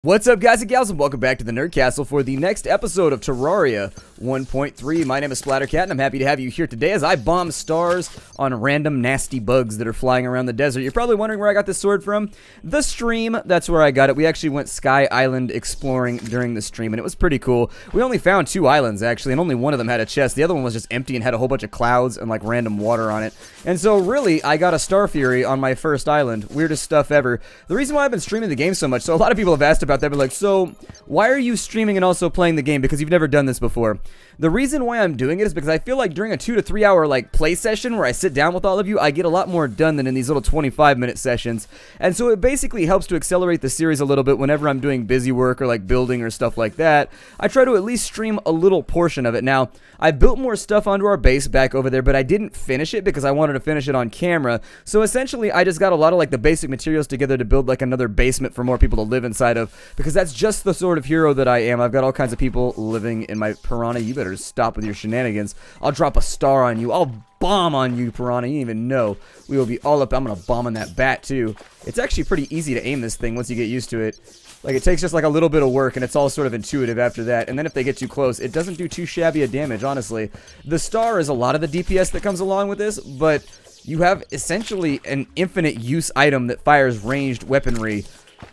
What's up, guys and gals, and welcome back to the Nerd Castle for the next episode of Terraria 1.3. My name is Splattercat, and I'm happy to have you here today as I bomb stars on random nasty bugs that are flying around the desert. You're probably wondering where I got this sword from. The stream, that's where I got it. We actually went Sky Island exploring during the stream, and it was pretty cool. We only found 2 islands, actually, and only one of them had a chest. The other one was just empty and had a whole bunch of clouds and, like, random water on it. And so, really, I got a Star Fury on my first island. Weirdest stuff ever. The reason why I've been streaming the game so much, so a lot of people have asked about that, but like, so why are you streaming and also playing the game? Because you've never done this before. The reason why I'm doing it is because I feel like during a 2 to 3 hour like play session where I sit down with all of you, I get a lot more done than in these little 25-minute sessions. And so it basically helps to accelerate the series a little bit whenever I'm doing busy work or like building or stuff like that. I try to at least stream a little portion of it. Now, I built more stuff onto our base back over there, but I didn't finish it because I wanted to finish it on camera. So essentially, I just got a lot of like the basic materials together to build like another basement for more people to live inside of, because that's just the sort of hero that I am. I've got all kinds of people living in my piranha. You better stop with your shenanigans. I'll drop a star on you. I'll bomb on you, piranha. You didn't even know. We will be all up. I'm gonna bomb on that bat too. It's actually pretty easy to aim this thing once you get used to it. Like, it takes just like a little bit of work, and it's all sort of intuitive after that. And then if they get too close, it doesn't do too shabby a damage, honestly. The star is a lot of the DPS that comes along with this, but you have essentially an infinite use item that fires ranged weaponry.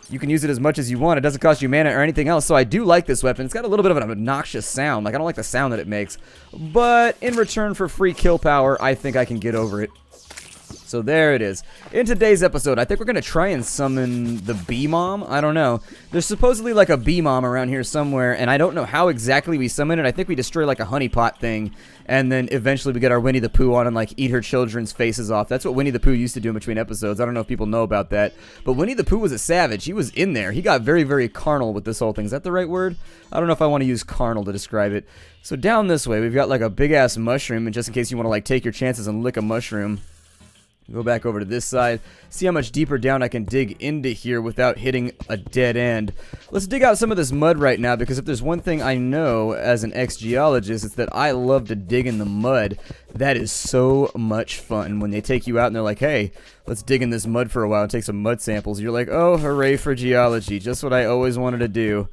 You can use it as much as you want. It doesn't cost you mana or anything else, so I do like this weapon. It's got a little bit of an obnoxious sound. Like, I don't like the sound that it makes. But in return for free kill power, I think I can get over it. So there it is. In today's episode, I think we're going to try and summon the bee-mom. I don't know. There's supposedly like a bee-mom around here somewhere, and I don't know how exactly we summon it. I think we destroy like a honeypot thing, and then eventually we get our Winnie the Pooh on and like eat her children's faces off. That's what Winnie the Pooh used to do in between episodes. I don't know if people know about that. But Winnie the Pooh was a savage. He was in there. He got very, very carnal with this whole thing. Is that the right word? I don't know if I want to use carnal to describe it. So down this way, we've got like a big-ass mushroom, and just in case you want to like take your chances and lick a mushroom. Go back over to this side, see how much deeper down I can dig into here without hitting a dead end. Let's dig out some of this mud right now, because if there's one thing I know as an ex-geologist, it's that I love to dig in the mud. That is so much fun when they take you out and they're like, hey, let's dig in this mud for a while and take some mud samples. You're like, oh, hooray for geology, just what I always wanted to do.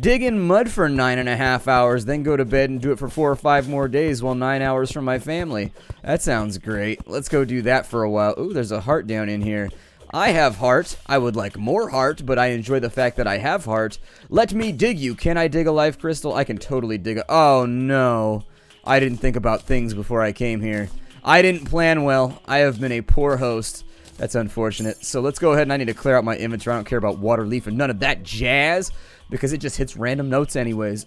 Dig in mud for 9.5 hours, then go to bed and do it for 4 or 5 more days while 9 hours from my family. That sounds great. Let's go do that for a while. Ooh, there's a heart down in here. I have heart. I would like more heart, but I enjoy the fact that I have heart. Let me dig you. Can I dig a life crystal? I can totally dig a... Oh, no. I didn't think about things before I came here. I didn't plan well. I have been a poor host. That's unfortunate. So let's go ahead and I need to clear out my inventory. I don't care about water leaf or none of that jazz, because it just hits random notes anyways.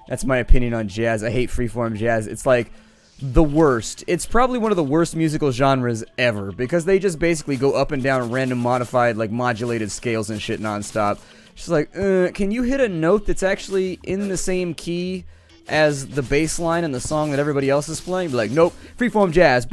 That's my opinion on jazz. I hate freeform jazz. It's like the worst. It's probably one of the worst musical genres ever, because they just basically go up and down random modified, like modulated scales and shit nonstop. Just like, can you hit a note that's actually in the same key as the bass line in the song that everybody else is playing? Be like, nope, freeform jazz.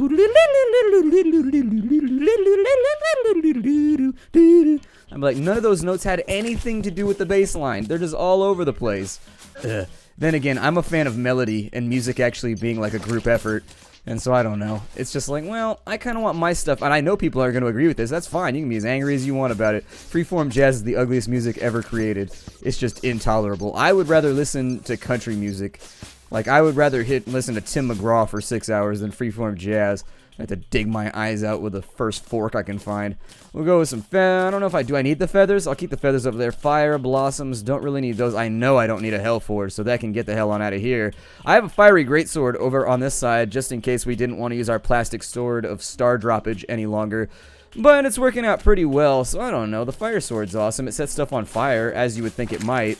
I'm like, none of those notes had anything to do with the bass line. They're just all over the place. Then again, I'm a fan of melody and music actually being like a group effort. And so I don't know. It's just like, well, I kind of want my stuff. And I know people are going to agree with this. That's fine. You can be as angry as you want about it. Freeform jazz is the ugliest music ever created. It's just intolerable. I would rather listen to country music. Like, I would rather listen to Tim McGraw for 6 hours than freeform jazz. I have to dig my eyes out with the first fork I can find. We'll go with some I don't know if do I need the feathers? I'll keep the feathers over there. Fire, blossoms, don't really need those. I know I don't need a hell forge, so that can get the hell on out of here. I have a fiery greatsword over on this side, just in case we didn't want to use our plastic sword of star droppage any longer. But it's working out pretty well, so I don't know. The fire sword's awesome. It sets stuff on fire, as you would think it might.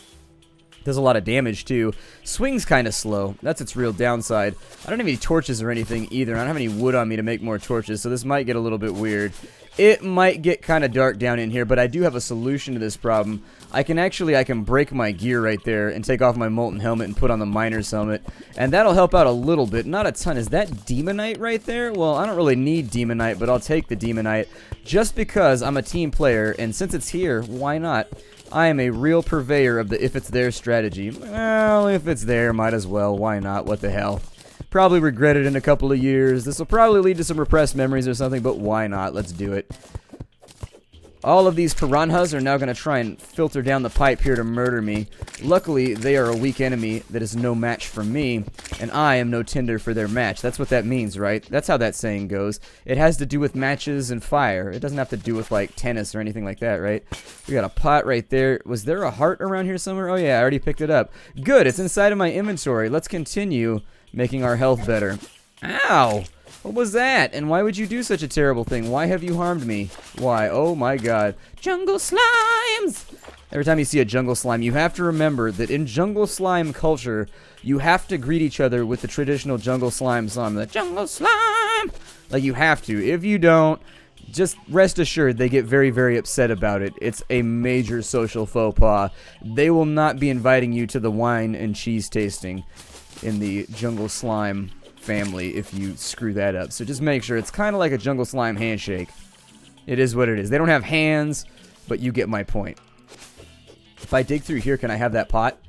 Does a lot of damage too. Swing's kind of slow. That's its real downside. I don't have any torches or anything either. I don't have any wood on me to make more torches, so this might get a little bit weird. It might get kind of dark down in here, but I do have a solution to this problem. I can break my gear right there and take off my molten helmet and put on the miner's helmet, and that'll help out a little bit. Not a ton. Is that demonite right there? Well, I don't really need demonite, but I'll take the demonite just because I'm a team player, and since it's here, why not? I am a real purveyor of the if it's there strategy. Well, if it's there, might as well. Why not? What the hell? Probably regret it in a couple of years. This will probably lead to some repressed memories or something, but why not? Let's do it. All of these piranhas are now going to try and filter down the pipe here to murder me. Luckily, they are a weak enemy that is no match for me, and I am no tinder for their match. That's what that means, right? That's how that saying goes. It has to do with matches and fire. It doesn't have to do with, like, tennis or anything like that, right? We got a pot right there. Was there a heart around here somewhere? Oh, yeah, I already picked it up. Good, it's inside of my inventory. Let's continue making our health better. Ow! What was that? And why would you do such a terrible thing? Why have you harmed me? Why? Oh my god. Jungle slimes! Every time you see a jungle slime, you have to remember that in jungle slime culture, you have to greet each other with the traditional jungle slime song. The jungle slime! Like, you have to. If you don't, just rest assured they get very, very upset about it. It's a major social faux pas. They will not be inviting you to the wine and cheese tasting in the jungle slime family if you screw that up. So just make sure it's kind of like a jungle slime handshake. It is what it is. They don't have hands, but you get my point. If I dig through here, can I have that pot?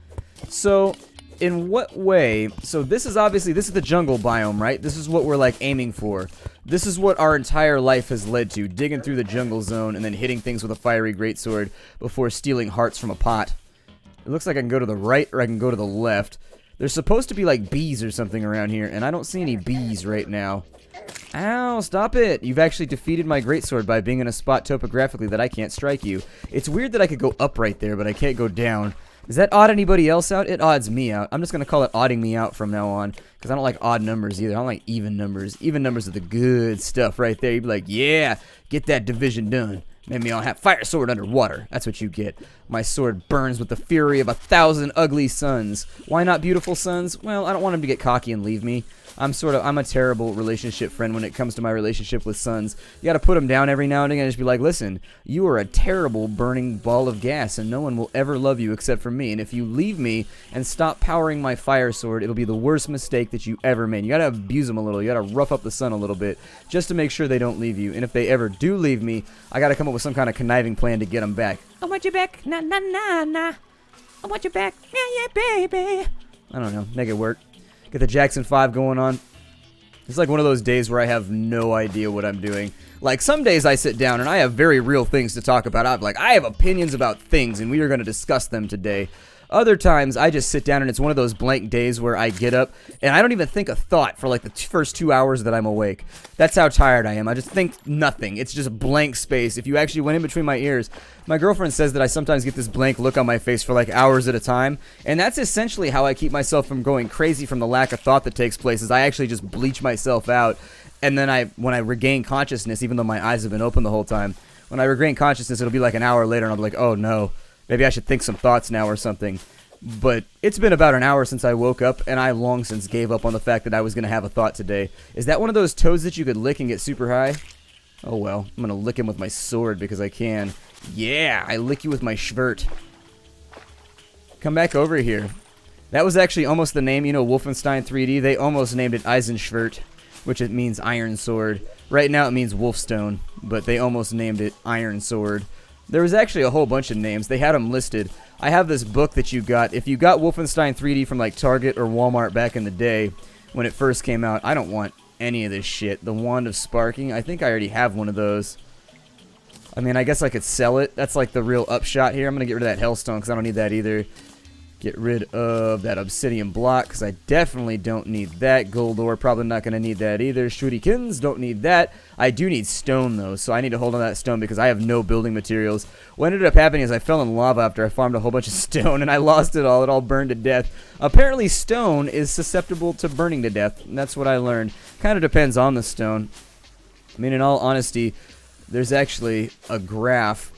So in what way? So this is the jungle biome, right? This is what we're like aiming for. This is what our entire life has led to, digging through the jungle zone and then hitting things with a fiery greatsword before stealing hearts from a pot. It looks like I can go to the right or I can go to the left. There's supposed to be like bees or something around here, and I don't see any bees right now. Ow, stop it! You've actually defeated my greatsword by being in a spot topographically that I can't strike you. It's weird that I could go up right there, but I can't go down. Does that odd anybody else out? It odds me out. I'm just going to call it odding me out from now on, because I don't like odd numbers either. I don't like even numbers. Even numbers are the good stuff right there. You'd be like, yeah, get that division done. Maybe I'll have fire sword underwater. That's what you get. My sword burns with the fury of 1,000 ugly suns. Why not beautiful suns? Well, I don't want him to get cocky and leave me. I'm a terrible relationship friend when it comes to my relationship with sons. You gotta put them down every now and again and just be like, listen, you are a terrible burning ball of gas and no one will ever love you except for me. And if you leave me and stop powering my fire sword, it'll be the worst mistake that you ever made. You gotta abuse them a little. You gotta rough up the sun a little bit just to make sure they don't leave you. And if they ever do leave me, I gotta come up with some kind of conniving plan to get them back. I want you back. Nah, nah, nah, nah. I want you back. Yeah, yeah, baby. I don't know. Make it work. Get the Jackson 5 going on. It's like one of those days where I have no idea what I'm doing. Like, some days I sit down and I have very real things to talk about. I have opinions about things and we are going to discuss them today. Other times I just sit down and it's one of those blank days where I get up and I don't even think a thought for like the first 2 hours that I'm awake. That's how tired I am. I just think nothing. It's just blank space. If you actually went in between my ears, my girlfriend says that I sometimes get this blank look on my face for like hours at a time. And that's essentially how I keep myself from going crazy from the lack of thought that takes place, is I actually just bleach myself out. And then when I regain consciousness, even though my eyes have been open the whole time, when I regain consciousness, it'll be like an hour later and I'll be like, oh no. Maybe I should think some thoughts now or something. But it's been about an hour since I woke up, and I long since gave up on the fact that I was going to have a thought today. Is that one of those toads that you could lick and get super high? Oh well, I'm going to lick him with my sword because I can. Yeah, I lick you with my schvert. Come back over here. That was actually almost the name, you know, Wolfenstein 3D. They almost named it Eisenschwert, which it means iron sword. Right now it means Wolfstone, but they almost named it Iron Sword. There was actually a whole bunch of names. They had them listed. I have this book that you got. If you got Wolfenstein 3D from like Target or Walmart back in the day when it first came out, I don't want any of this shit. The Wand of Sparking, I think I already have one of those. I mean, I guess I could sell it. That's like the real upshot here. I'm going to get rid of that Hellstone because I don't need that either. Get rid of that Obsidian Block because I definitely don't need that. Gold Ore, probably not going to need that either. Shurikens, don't need that. I do need stone though, so I need to hold on to that stone because I have no building materials. What ended up happening is I fell in lava after I farmed a whole bunch of stone and I lost it all. It all burned to death. Apparently stone is susceptible to burning to death. And that's what I learned. Kind of depends on the stone. I mean, in all honesty, there's actually a graph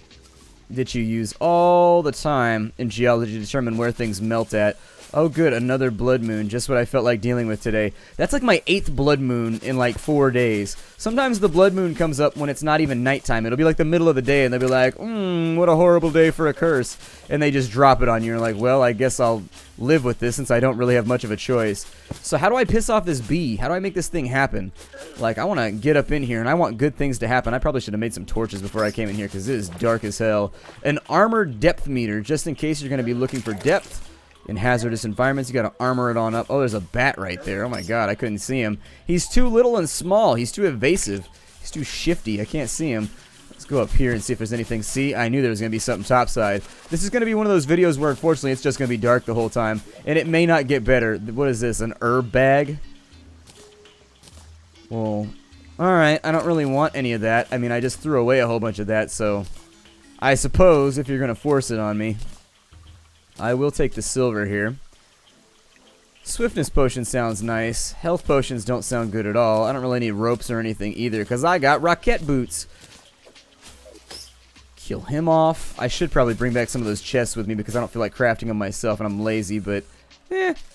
that you use all the time in geology to determine where things melt at. Oh good, another blood moon, just what I felt like dealing with today. That's like my 8th blood moon in like 4 days. Sometimes the blood moon comes up when it's not even nighttime. It'll be like the middle of the day and they'll be like, what a horrible day for a curse. And they just drop it on you and you're like, well, I guess I'll live with this since I don't really have much of a choice. So how do I piss off this bee? How do I make this thing happen? Like, I want to get up in here and I want good things to happen. I probably should have made some torches before I came in here because it is dark as hell. An armored depth meter, just in case you're going to be looking for depth in hazardous environments. You got to armor it on up. Oh, there's a bat right there. Oh my god, I couldn't see him. He's too little and small. He's too evasive. He's too shifty. I can't see him. Let's go up here and see if there's anything. See, I knew there was going to be something topside. This is going to be one of those videos where, unfortunately, it's just going to be dark the whole time. And it may not get better. What is this, an herb bag? Well, alright, I don't really want any of that. I mean, I just threw away a whole bunch of that, so I suppose if you're going to force it on me, I will take the silver here. Swiftness potion sounds nice. Health potions don't sound good at all. I don't really need ropes or anything either, because I got rocket boots. Kill him off. I should probably bring back some of those chests with me because I don't feel like crafting them myself and I'm lazy, but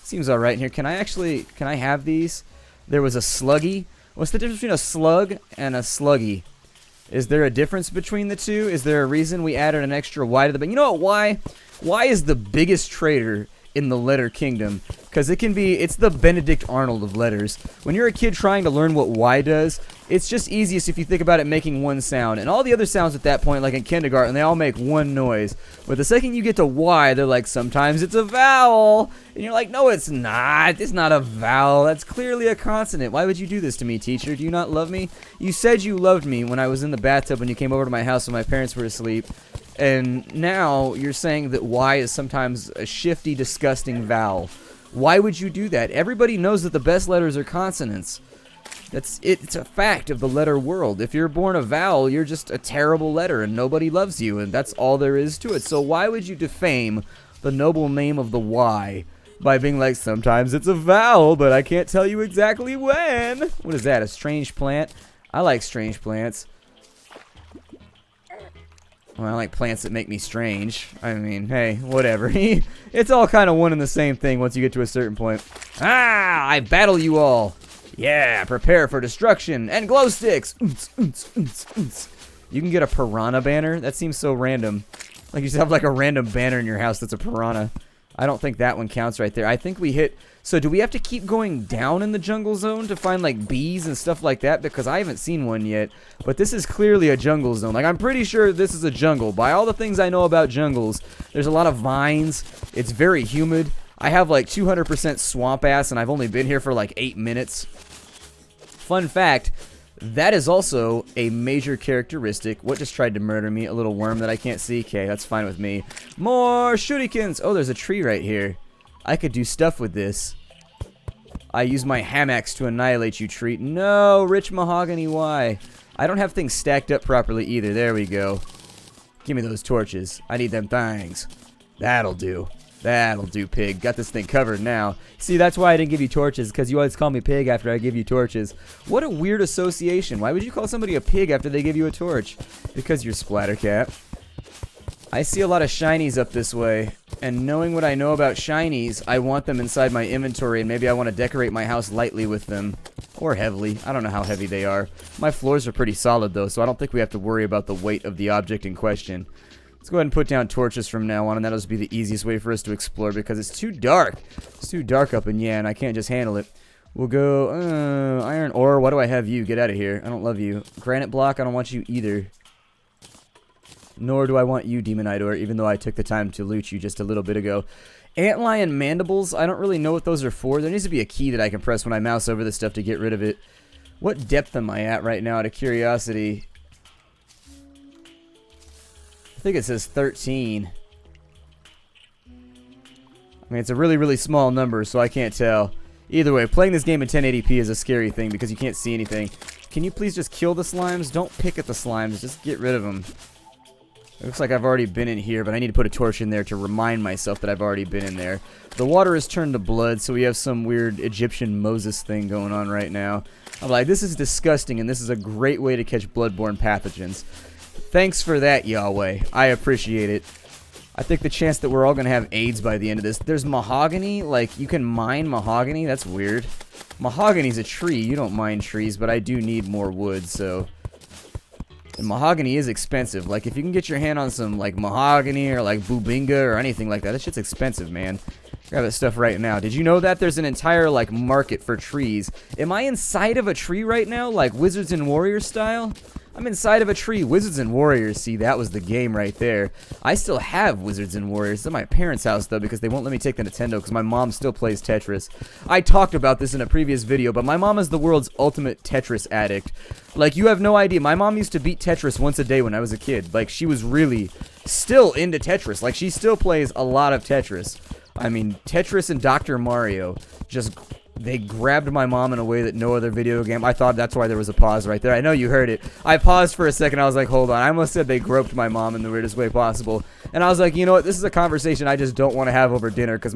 seems alright in here. Can I have these? There was a sluggy. What's the difference between a slug and a sluggy? Is there a difference between the two? Is there a reason we added an extra Y to the... You know what, Y? Y is the biggest trader in the letter kingdom, because it's the Benedict Arnold of letters. When you're a kid trying to learn what Y does, it's just easiest if you think about it making one sound, and all the other sounds at that point, like in kindergarten, they all make one noise. But the second you get to Y, they're like, sometimes it's a vowel, and you're like, no, it's not a vowel, that's clearly a consonant. Why would you do this to me, teacher? Do you not love me? You said you loved me when I was in the bathtub when you came over to my house when my parents were asleep. And now you're saying that Y is sometimes a shifty, disgusting vowel. Why would you do that? Everybody knows that the best letters are consonants. It's a fact of the letter world. If you're born a vowel, you're just a terrible letter and nobody loves you, and that's all there is to it. So why would you defame the noble name of the Y by being like, sometimes it's a vowel, but I can't tell you exactly when? What is that, a strange plant? I like strange plants. Well, I like plants that make me strange. I mean, hey, whatever. It's all kind of one and the same thing once you get to a certain point. Ah, I battle you all. Yeah, prepare for destruction and glow sticks. You can get a piranha banner? That seems so random. Like you just have like a random banner in your house that's a piranha. I don't think that one counts right there. I think we hit... So do we have to keep going down in the jungle zone to find like bees and stuff like that? Because I haven't seen one yet. But this is clearly a jungle zone. Like, I'm pretty sure this is a jungle. By all the things I know about jungles, there's a lot of vines. It's very humid. I have like 200% swamp ass and I've only been here for like 8 minutes. Fun fact, that is also a major characteristic. What just tried to murder me? A little worm that I can't see? Okay, that's fine with me. More shurikens! Oh, there's a tree right here. I could do stuff with this. I use my hammocks to annihilate you, tree. No, rich mahogany, why? I don't have things stacked up properly either. There we go. Give me those torches. I need them things. That'll do. That'll do, pig. Got this thing covered now. See, that's why I didn't give you torches, because you always call me pig after I give you torches. What a weird association. Why would you call somebody a pig after they give you a torch? Because you're Splattercat. I see a lot of shinies up this way, and knowing what I know about shinies, I want them inside my inventory, and maybe I want to decorate my house lightly with them. Or heavily. I don't know how heavy they are. My floors are pretty solid, though, so I don't think we have to worry about the weight of the object in question. Let's go ahead and put down torches from now on, and that'll just be the easiest way for us to explore, because it's too dark. It's too dark up in Yan. And I can't just handle it. We'll go, iron ore. Why do I have you? Get out of here. I don't love you. Granite block, I don't want you either. Nor do I want you, Demonite ore, even though I took the time to loot you just a little bit ago. Antlion mandibles, I don't really know what those are for. There needs to be a key that I can press when I mouse over this stuff to get rid of it. What depth am I at right now, out of curiosity? I think it says 13. I mean, it's a really, really small number, so I can't tell. Either way, playing this game in 1080p is a scary thing because you can't see anything. Can you please just kill the slimes? Don't pick at the slimes, just get rid of them. It looks like I've already been in here, but I need to put a torch in there to remind myself that I've already been in there. The water has turned to blood, so we have some weird Egyptian Moses thing going on right now. I'm like, this is disgusting, and this is a great way to catch bloodborne pathogens. Thanks for that, Yahweh. I appreciate it. I think the chance that we're all going to have AIDS by the end of this. There's mahogany. Like, you can mine mahogany. That's weird. Mahogany's a tree. You don't mine trees, but I do need more wood, so... And mahogany is expensive. Like, if you can get your hand on some, like, mahogany or, like, bubinga or anything like that, that shit's expensive, man. Grab that stuff right now. Did you know that? There's an entire, like, market for trees. Am I inside of a tree right now? Like, Wizards and Warriors style? I'm inside of a tree. Wizards and Warriors, see, that was the game right there. I still have Wizards and Warriors. It's at my parents' house, though, because they won't let me take the Nintendo, because my mom still plays Tetris. I talked about this in a previous video, but my mom is the world's ultimate Tetris addict. Like, you have no idea. My mom used to beat Tetris once a day when I was a kid. Like, she was really still into Tetris. Like, she still plays a lot of Tetris. I mean, Tetris and Dr. Mario just... They grabbed my mom in a way that no other video game. I thought that's why there was a pause right there. I know you heard it. I paused for a second. I was like, hold on. I almost said they groped my mom in the weirdest way possible. And I was like, you know what? This is a conversation I just don't want to have over dinner. Because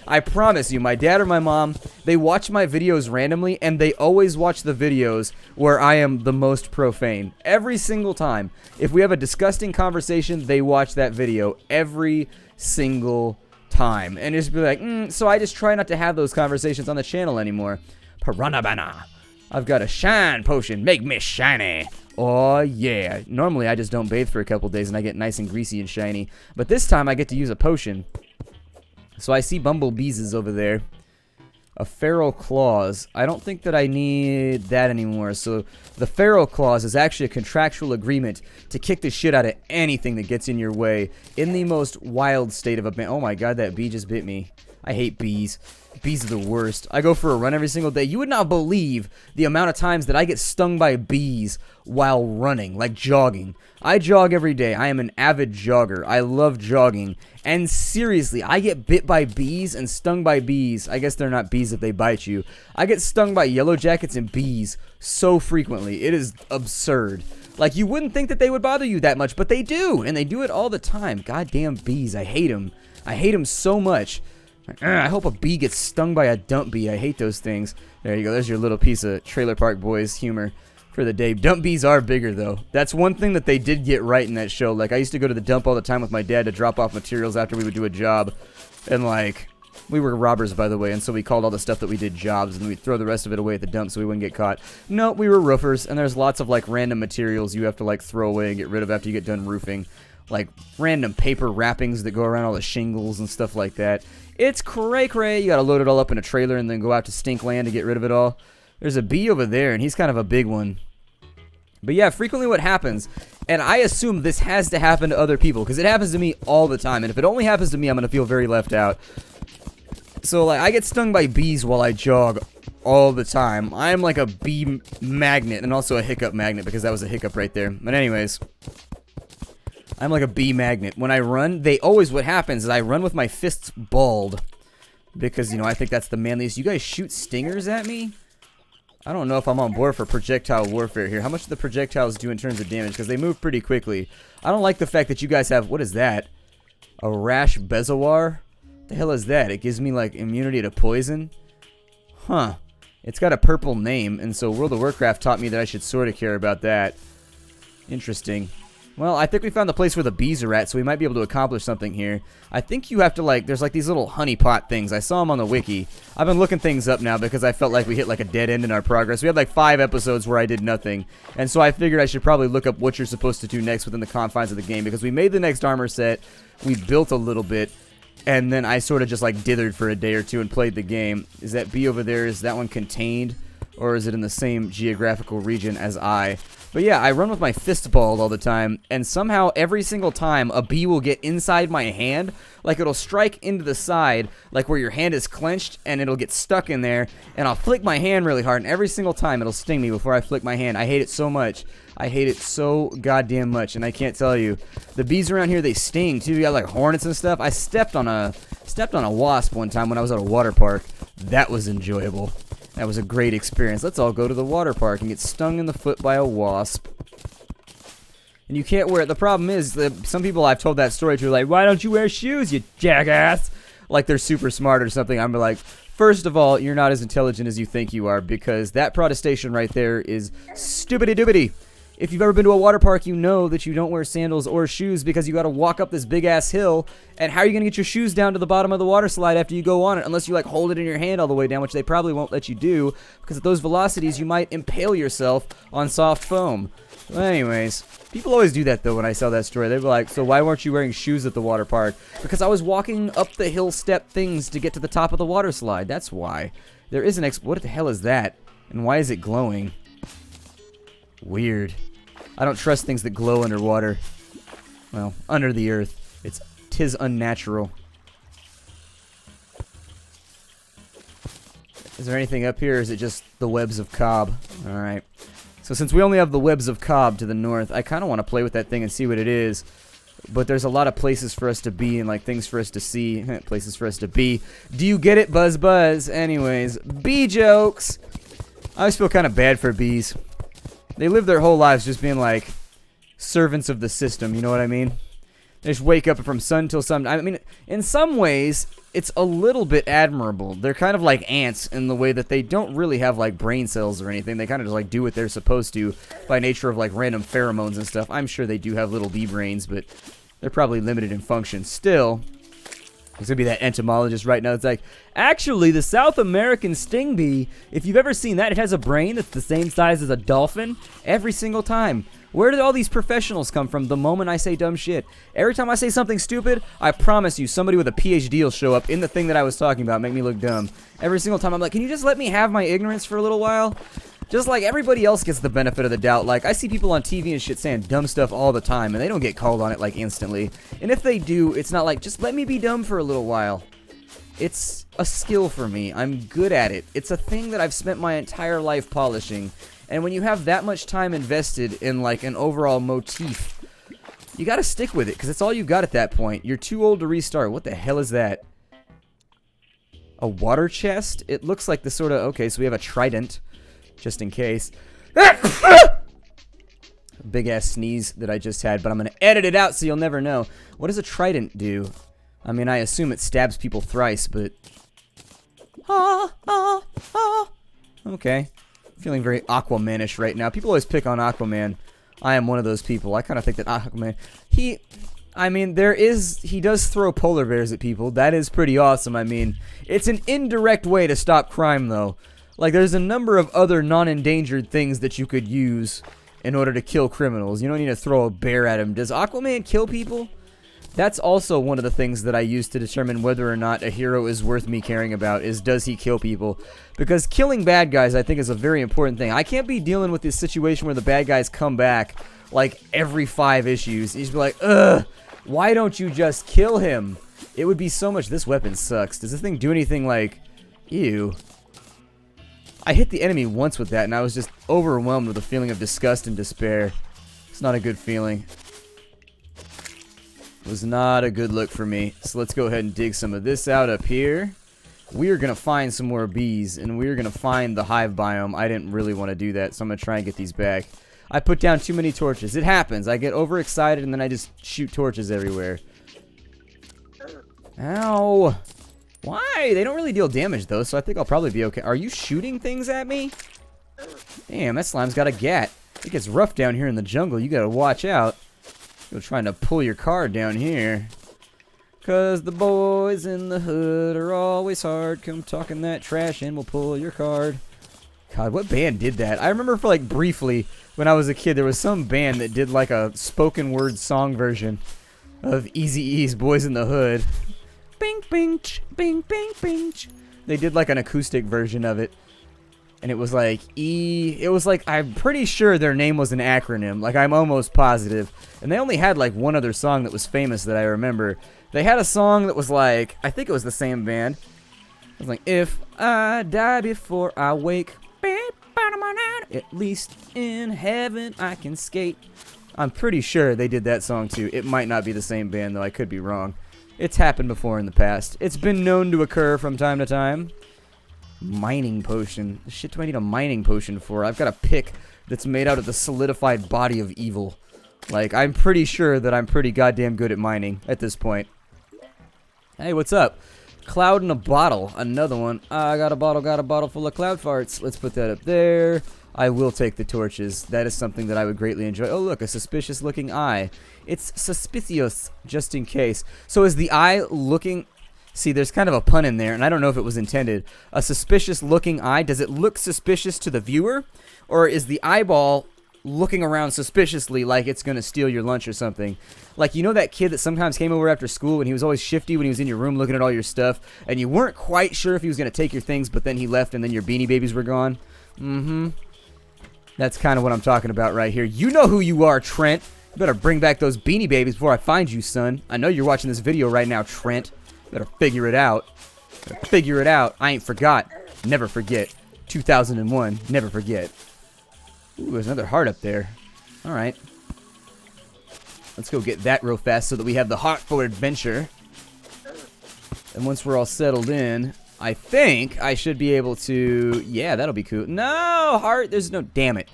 I promise you, my dad or my mom, they watch my videos randomly. And they always watch the videos where I am the most profane. Every single time. If we have a disgusting conversation, they watch that video every single time, and just be like, so I just try not to have those conversations on the channel anymore. Piranha. I've got a shine potion. Make me shiny. Oh, yeah. Normally, I just don't bathe for a couple days, and I get nice and greasy and shiny. But this time, I get to use a potion. So I see bumblebees is over there. A feral claws. I don't think that I need that anymore. So the feral claws is actually a contractual agreement to kick the shit out of anything that gets in your way in the most wild state of abandon. Oh my god, that bee just bit me. I hate bees. Bees are the worst. I go for a run every single day. You would not believe the amount of times that I get stung by bees while running, like jogging. I jog every day. I am an avid jogger. I love jogging. And seriously, I get bit by bees and stung by bees. I guess they're not bees if they bite you. I get stung by yellow jackets and bees so frequently. It is absurd. Like, you wouldn't think that they would bother you that much, but they do. And they do it all the time. Goddamn bees. I hate them. I hate them so much. I hope a bee gets stung by a dump bee. I hate those things. There you go. There's your little piece of Trailer Park Boys humor for the day. Dump bees are bigger, though. That's one thing that they did get right in that show. Like, I used to go to the dump all the time with my dad to drop off materials after we would do a job. And, like, we were robbers, by the way, and so we called all the stuff that we did jobs, and we'd throw the rest of it away at the dump so we wouldn't get caught. No, we were roofers, and there's lots of, like, random materials you have to, like, throw away and get rid of after you get done roofing. Like, random paper wrappings that go around all the shingles and stuff like that. It's cray-cray. You gotta load it all up in a trailer and then go out to Stinkland to get rid of it all. There's a bee over there, and he's kind of a big one. But yeah, frequently what happens, and I assume this has to happen to other people, because it happens to me all the time, and if it only happens to me, I'm gonna feel very left out. So, like, I get stung by bees while I jog all the time. I'm like a bee magnet, and also a hiccup magnet, because that was a hiccup right there. But anyways, I'm like a bee magnet. When I run, what happens is I run with my fists balled. Because, you know, I think that's the manliest. You guys shoot stingers at me? I don't know if I'm on board for projectile warfare here. How much do the projectiles do in terms of damage? Because they move pretty quickly. I don't like the fact that you guys have, what is that? A rash bezawar? What the hell is that? It gives me, like, immunity to poison? Huh. It's got a purple name, and so World of Warcraft taught me that I should sort of care about that. Interesting. Well, I think we found the place where the bees are at, so we might be able to accomplish something here. I think you have to, like, there's like these little honeypot things. I saw them on the wiki. I've been looking things up now because I felt like we hit like a dead end in our progress. We had like 5 episodes where I did nothing. And so I figured I should probably look up what you're supposed to do next within the confines of the game, because we made the next armor set, we built a little bit, and then I sort of just like dithered for a day or two and played the game. Is that bee over there, is that one contained? Or is it in the same geographical region as I? But yeah, I run with my fist balled all the time, and somehow every single time a bee will get inside my hand, like it'll strike into the side, like where your hand is clenched, and it'll get stuck in there, and I'll flick my hand really hard, and every single time it'll sting me before I flick my hand. I hate it so much. I hate it so goddamn much, and I can't tell you. The bees around here, they sting too. You got like hornets and stuff. I stepped on a wasp one time when I was at a water park. That was enjoyable. That was a great experience. Let's all go to the water park and get stung in the foot by a wasp. And you can't wear it. The problem is that some people I've told that story to are like, why don't you wear shoes, you jackass? Like they're super smart or something. I'm like, first of all, you're not as intelligent as you think you are, because that protestation right there is stupidity-doobity. If you've ever been to a water park, you know that you don't wear sandals or shoes because you got to walk up this big-ass hill, and how are you going to get your shoes down to the bottom of the water slide after you go on it, unless you, like, hold it in your hand all the way down, which they probably won't let you do, because at those velocities, you might impale yourself on soft foam. Well, anyways, people always do that, though, when I tell that story. They're like, so why weren't you wearing shoes at the water park? Because I was walking up the hill step things to get to the top of the water slide. That's why. There is what the hell is that? And why is it glowing? Weird. I don't trust things that glow underwater. Well, under the earth. Tis unnatural. Is there anything up here, or is it just the webs of Cobb? Alright. So since we only have the webs of Cobb to the north, I kind of want to play with that thing and see what it is. But there's a lot of places for us to be and like things for us to see. Places for us to be. Do you get it, Buzz Buzz? Anyways, bee jokes! I always feel kind of bad for bees. They live their whole lives just being like servants of the system, you know what I mean? They just wake up from sun till sun. I mean, in some ways, it's a little bit admirable. They're kind of like ants in the way that they don't really have like brain cells or anything. They kind of just like do what they're supposed to by nature of like random pheromones and stuff. I'm sure they do have little bee brains, but they're probably limited in function. Still, there's gonna be that entomologist right now. It's like, actually, the South American sting bee, if you've ever seen that, it has a brain that's the same size as a dolphin every single time. Where did all these professionals come from the moment I say dumb shit? Every time I say something stupid, I promise you, somebody with a PhD will show up in the thing that I was talking about, make me look dumb. Every single time I'm like, can you just let me have my ignorance for a little while? Just like everybody else gets the benefit of the doubt. Like, I see people on TV and shit saying dumb stuff all the time, and they don't get called on it, like, instantly. And if they do, it's not like, just let me be dumb for a little while. It's a skill for me. I'm good at it. It's a thing that I've spent my entire life polishing. And when you have that much time invested in, like, an overall motif, you gotta stick with it, because it's all you've got at that point. You're too old to restart. What the hell is that? A water chest? It looks like the sort of... Okay, so we have a trident, just in case. Big-ass sneeze that I just had, but I'm gonna edit it out so you'll never know. What does a trident do? I mean, I assume it stabs people thrice, but... Okay. Feeling very Aquaman-ish right now. People always pick on Aquaman. I am one of those people. I kind of think that Aquaman... I mean, he does throw polar bears at people. That is pretty awesome. I mean, it's an indirect way to stop crime, though. Like, there's a number of other non-endangered things that you could use in order to kill criminals. You don't need to throw a bear at him. Does Aquaman kill people? That's also one of the things that I use to determine whether or not a hero is worth me caring about, is does he kill people? Because killing bad guys, I think, is a very important thing. I can't be dealing with this situation where the bad guys come back, like, every 5 issues. You just be like, ugh, why don't you just kill him? It would be so much... This weapon sucks. Does this thing do anything like... Ew. I hit the enemy once with that, and I was just overwhelmed with a feeling of disgust and despair. It's not a good feeling. Was not a good look for me. So let's go ahead and dig some of this out up here. We are going to find some more bees, and we are going to find the hive biome. I didn't really want to do that, so I'm going to try and get these back. I put down too many torches. It happens. I get overexcited, and then I just shoot torches everywhere. Ow. Why? They don't really deal damage, though, so I think I'll probably be okay. Are you shooting things at me? Damn, that slime's got a gat. It gets rough down here in the jungle. You got to watch out. You're trying to pull your card down here. 'Cause the boys in the hood are always hard. Come talking that trash and we'll pull your card. God, what band did that? I remember for like briefly when I was a kid, there was some band that did like a spoken word song version of Eazy-E's Boys in the Hood. Bing, bing, ch, bing, bing, bing, ch. They did like an acoustic version of it. And it was like I'm pretty sure their name was an acronym. Like, I'm almost positive. And they only had like one other song that was famous that I remember. They had a song that was like, I think it was the same band. It was like, if I die before I wake, at least in heaven I can skate. I'm pretty sure they did that song too. It might not be the same band though. I could be wrong. It's happened before in the past. It's been known to occur from time to time. Mining potion. The shit do I need a mining potion for? I've got a pick that's made out of the solidified body of evil. Like, I'm pretty sure that I'm pretty goddamn good at mining at this point. Hey, what's up? Cloud in a bottle. Another one. I got a bottle full of cloud farts. Let's put that up there. I will take the torches. That is something that I would greatly enjoy. Oh, look, a suspicious looking eye. It's suspicious, just in case. So is the eye looking... See, there's kind of a pun in there, and I don't know if it was intended. A suspicious-looking eye, does it look suspicious to the viewer? Or is the eyeball looking around suspiciously like it's going to steal your lunch or something? Like, you know that kid that sometimes came over after school and he was always shifty when he was in your room looking at all your stuff, and you weren't quite sure if he was going to take your things, but then he left and then your Beanie Babies were gone? Mm-hmm. That's kind of what I'm talking about right here. You know who you are, Trent. You better bring back those Beanie Babies before I find you, son. I know you're watching this video right now, Trent. Better figure it out. Better figure it out. I ain't forgot. Never forget. 2001. Never forget. Ooh, there's another heart up there. Alright. Let's go get that real fast so that we have the heart for adventure. And once we're all settled in, I think I should be able to... Yeah, that'll be cool. No, heart. There's no... Damn it.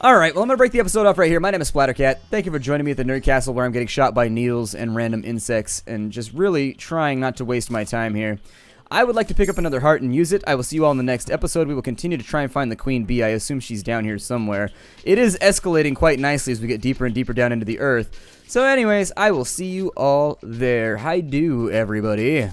Alright, well, I'm going to break the episode off right here. My name is Splattercat. Thank you for joining me at the Nerd Castle where I'm getting shot by needles and random insects and just really trying not to waste my time here. I would like to pick up another heart and use it. I will see you all in the next episode. We will continue to try and find the Queen Bee. I assume she's down here somewhere. It is escalating quite nicely as we get deeper and deeper down into the earth. So anyways, I will see you all there. Hi-do, everybody.